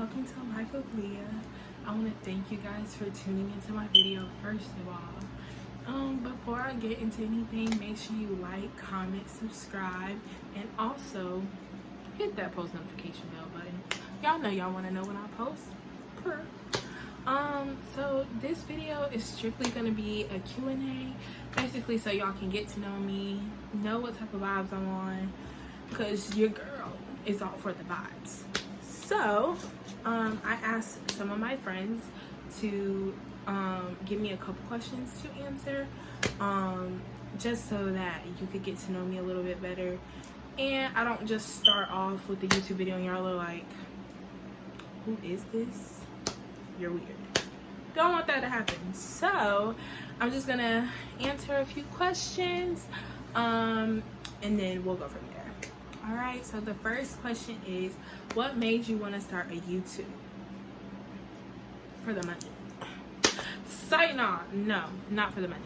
welcome to Life of Leah. I want to thank you guys for tuning into my video first of all. Before I get into anything, make sure you like, comment, subscribe, and also hit that post notification bell button. Y'all know y'all want to know when I post. So this video is strictly going to be a Q&A, basically so y'all can get to know me, know what type of vibes I'm on, because your girl is all for the vibes. So I asked some of my friends to give me a couple questions to answer, just so that you could get to know me a little bit better, and I don't just start off with the YouTube video and y'all are like, who is this? You're weird. Don't want that to happen. So I'm just gonna answer a few questions, and then we'll go from there. All right, so the first question is, what made you want to start a YouTube? For the money. Say no, not for the money.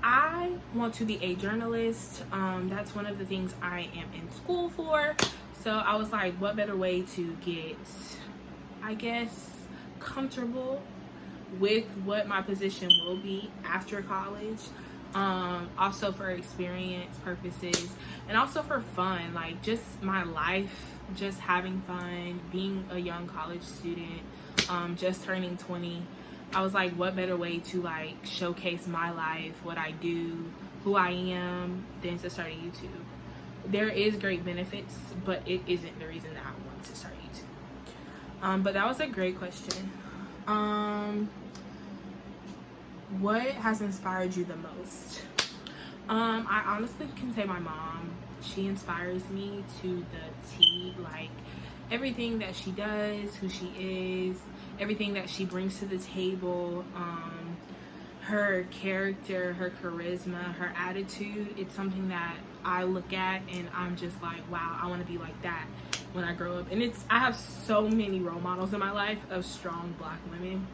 I want to be a journalist. That's one of the things I am in school for. So I was like, what better way to get, I guess, comfortable with what my position will be after college. Also for experience purposes, and also for fun, like just my life, just having fun, being a young college student, just turning 20. I was like, what better way to like showcase my life, what I do, who I am, than to start a YouTube. There is great benefits, but it isn't the reason that I wanted to start YouTube. But that was a great question. What has inspired you the most? I honestly can say my mom. She inspires me to the T. Like everything that she does, who she is, everything that she brings to the table, her character, her charisma, her attitude, it's something that I look at and I'm just like, wow, I want to be like that when I grow up. And I have so many role models in my life of strong Black women.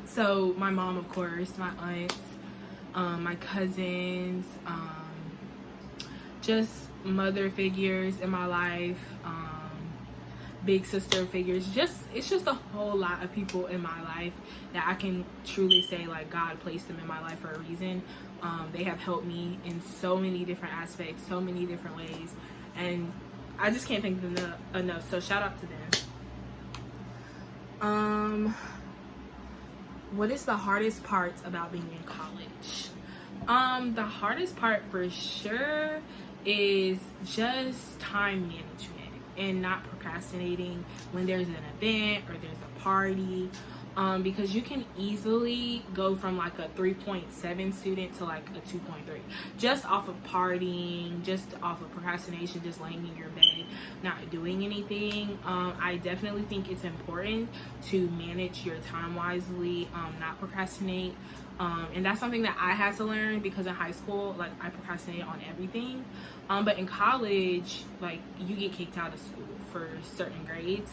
So my mom, of course, my aunts, my cousins, just mother figures in my life, big sister figures. It's just a whole lot of people in my life that I can truly say like God placed them in my life for a reason. They have helped me in so many different aspects, so many different ways, and I just can't thank them enough. So shout out to them. What is the hardest part about being in college? The hardest part for sure is just time management and not procrastinating when there's an event or there's a party, because you can easily go from like a 3.7 student to like a 2.3 just off of partying, just off of procrastination, just laying in your bed not doing anything. I definitely think it's important to manage your time wisely, not procrastinate. And that's something that I had to learn, because in high school, like, I procrastinated on everything. But in college, like, you get kicked out of school for certain grades.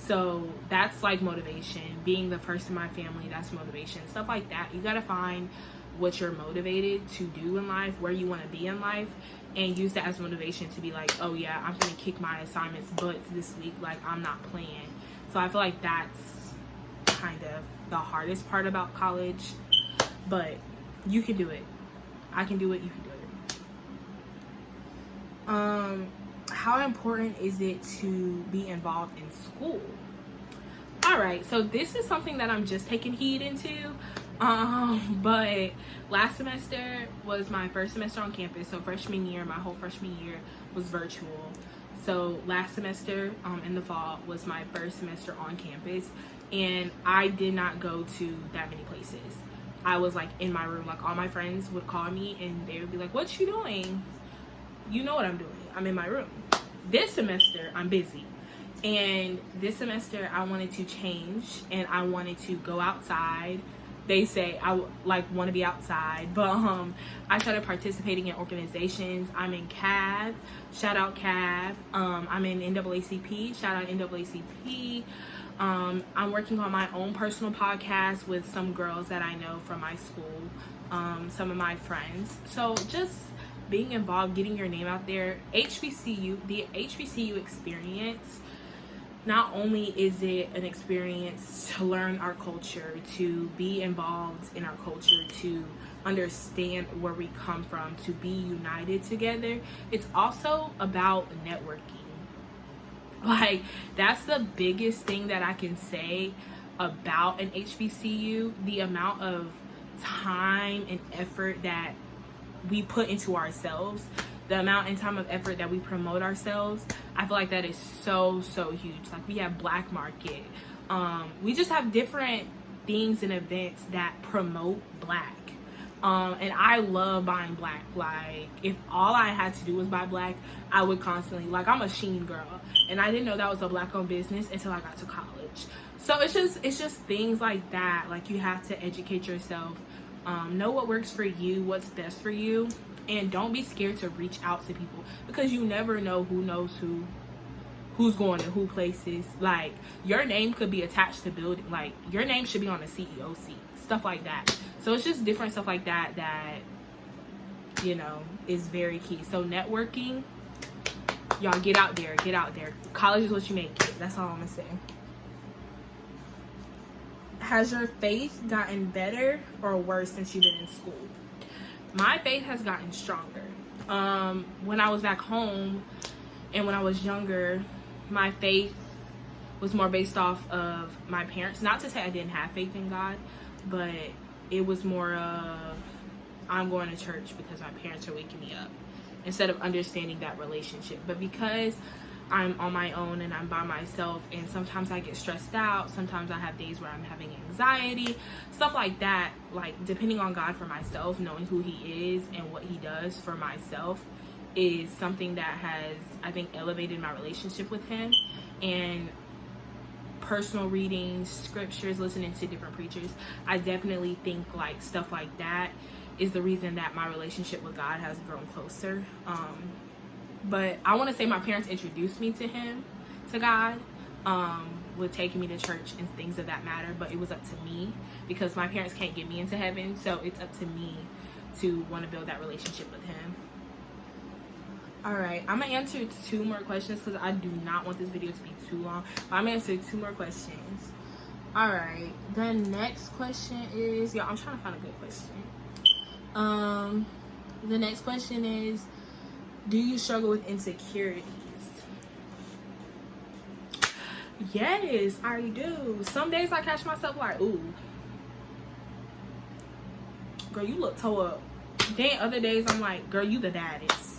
So that's like motivation. Being the first in my family, that's motivation. Stuff like that. You gotta find what you're motivated to do in life, where you want to be in life, and use that as motivation to be like, oh yeah, I'm gonna kick my assignments butts this week, like I'm not playing. So I feel like that's kind of the hardest part about college. But you can do it. I can do it. You can do it. How important is it to be involved in school? All right, so this is something that I'm just taking heed into. But last semester was my first semester on campus. So freshman year, my whole freshman year was virtual. So last semester, in the fall, was my first semester on campus, and I did not go to that many places. I was like in my room. Like all my friends would call me and they would be like, what you doing? You know what I'm doing. I'm in my room. This semester, I'm busy. And this semester, I wanted to change and I wanted to go outside. They say I want to be outside, but I started participating in organizations. I'm in CAB, shout out CAB. I'm in NAACP, shout out NAACP. I'm working on my own personal podcast with some girls that I know from my school, some of my friends. So just being involved, getting your name out there. The HBCU experience not only is it an experience to learn our culture, to be involved in our culture, to understand where we come from, to be united together, it's also about networking. Like, that's the biggest thing that I can say about an HBCU. The amount of time and effort that we put into ourselves, the amount and time of effort that we promote ourselves, I feel like that is so huge. Like, we have Black Market, we just have different things and events that promote Black, and I love buying Black. Like, if all I had to do was buy Black, I would constantly, like, I'm a Shein girl, and I didn't know that was a Black owned business until I got to college. So it's just things like that. Like, you have to educate yourself, know what works for you, what's best for you, and don't be scared to reach out to people, because you never know who knows who's going to who places. Like, your name could be attached to building, like, your name should be on a CEO seat, stuff like that. So it's just different stuff like that you know, is very key. So networking, y'all, get out there. College is what you make it. That's all I'm gonna say. Has your faith gotten better or worse since you've been in school? My faith has gotten stronger. When I was back home and when I was younger, my faith was more based off of my parents. Not to say I didn't have faith in God, but it was more of, I'm going to church because my parents are waking me up, instead of understanding that relationship. But because I'm on my own and I'm by myself, and sometimes I get stressed out, sometimes I have days where I'm having anxiety, stuff like that, like, depending on God for myself, knowing who He is and what He does for myself is something that has, I think, elevated my relationship with Him. And personal readings, scriptures, listening to different preachers, I definitely think, like, stuff like that is the reason that my relationship with God has grown closer. But I want to say my parents introduced me to God, with taking me to church and things of that matter. But it was up to me, because my parents can't get me into heaven. So it's up to me to want to build that relationship with Him. All right, I'm going to answer 2 more questions because I do not want this video to be too long. But I'm going to answer 2 more questions. All right, the next question is, y'all, I'm trying to find a good question. The next question is, do you struggle with insecurities? Yes, I do. Some days I catch myself like, ooh, girl, you look toe up. Then other days I'm like, girl, you the baddest.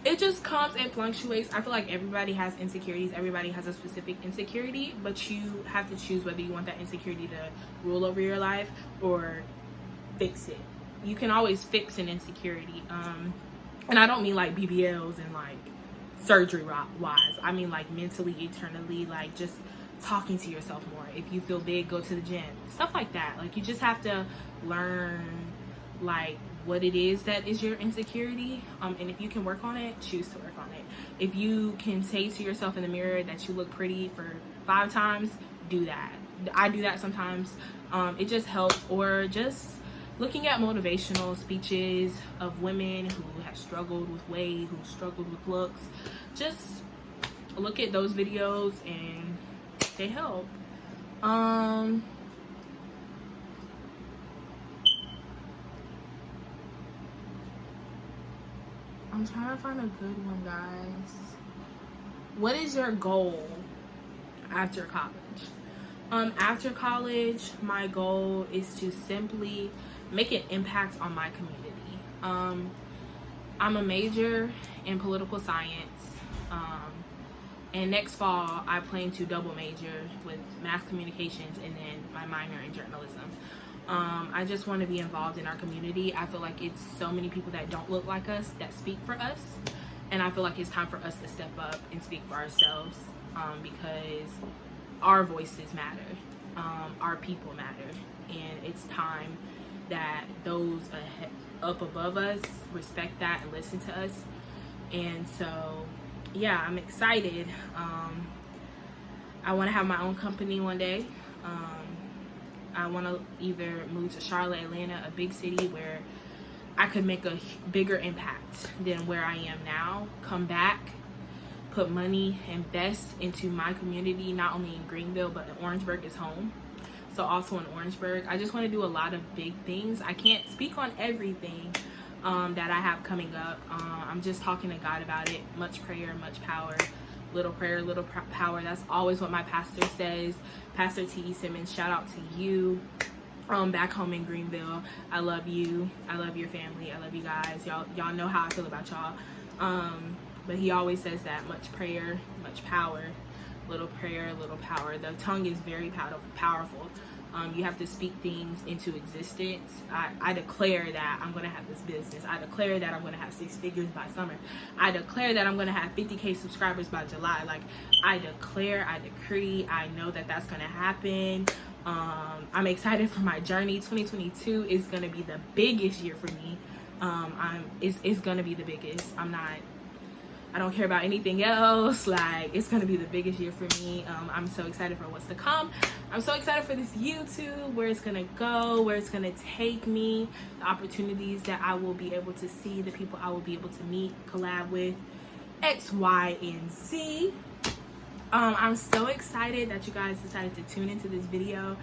It just comes and fluctuates. I feel like everybody has insecurities. Everybody has a specific insecurity, but you have to choose whether you want that insecurity to rule over your life or fix it. You can always fix an insecurity. And I don't mean like BBLs and like surgery wise. I mean like mentally, eternally, like just talking to yourself more. If you feel big, go to the gym. Stuff like that. Like, you just have to learn like what it is that is your insecurity, and if you can work on it, choose to work on it. If you can say to yourself in the mirror that you look pretty for 5 times, do that. I do that sometimes. It just helps. Or just looking at motivational speeches of women who have struggled with weight, who struggled with looks. Just look at those videos and they help. I'm trying to find a good one, guys. What is your goal after college? After college, my goal is to simply make an impact on my community. I'm a major in political science, and next fall I plan to double major with mass communications and then my minor in journalism. I just want to be involved in our community. I feel like it's so many people that don't look like us that speak for us, and I feel like it's time for us to step up and speak for ourselves, because our voices matter, our people matter, and it's time that those up above us respect that and listen to us. And so yeah, I'm excited. I want to have my own company one day. I want to either move to Charlotte, Atlanta, a big city where I could make a bigger impact than where I am now, come back, put money, invest into my community, not only in Greenville, but Orangeburg is home. So also in Orangeburg, I just want to do a lot of big things. I can't speak on everything that I have coming up. I'm just talking to God about it. Much prayer, much power. Little prayer, little power. That's always what my pastor says. Pastor T.E. Simmons, shout out to you. Back home in Greenville, I love you. I love your family. I love you guys. Y'all know how I feel about y'all. But he always says that much prayer, much power. Little prayer, little power. The tongue is very powerful. You have to speak things into existence. I declare that I'm going to have this business. I declare that I'm going to have 6 figures by summer. I declare that I'm going to have 50K subscribers by July. Like, I declare, I decree, I know that that's going to happen. I'm excited for my journey. 2022 is going to be the biggest year for me. It's going to be the biggest. I don't care about anything else. Like, it's gonna be the biggest year for me. I'm so excited for what's to come. I'm so excited for this YouTube, where it's gonna go, where it's gonna take me, the opportunities that I will be able to see, the people I will be able to meet, collab with, X, Y, and Z. I'm so excited that you guys decided to tune into this video.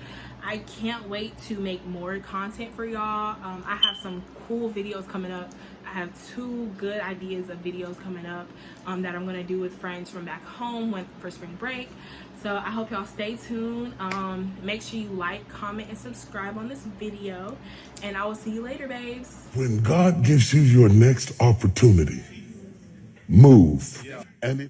I can't wait to make more content for y'all. I have some cool videos coming up. I have 2 good ideas of videos coming up that I'm gonna do with friends from back home for spring break. So I hope y'all stay tuned. Make sure you like, comment, and subscribe on this video, and I will see you later, babes. When God gives you your next opportunity, move. And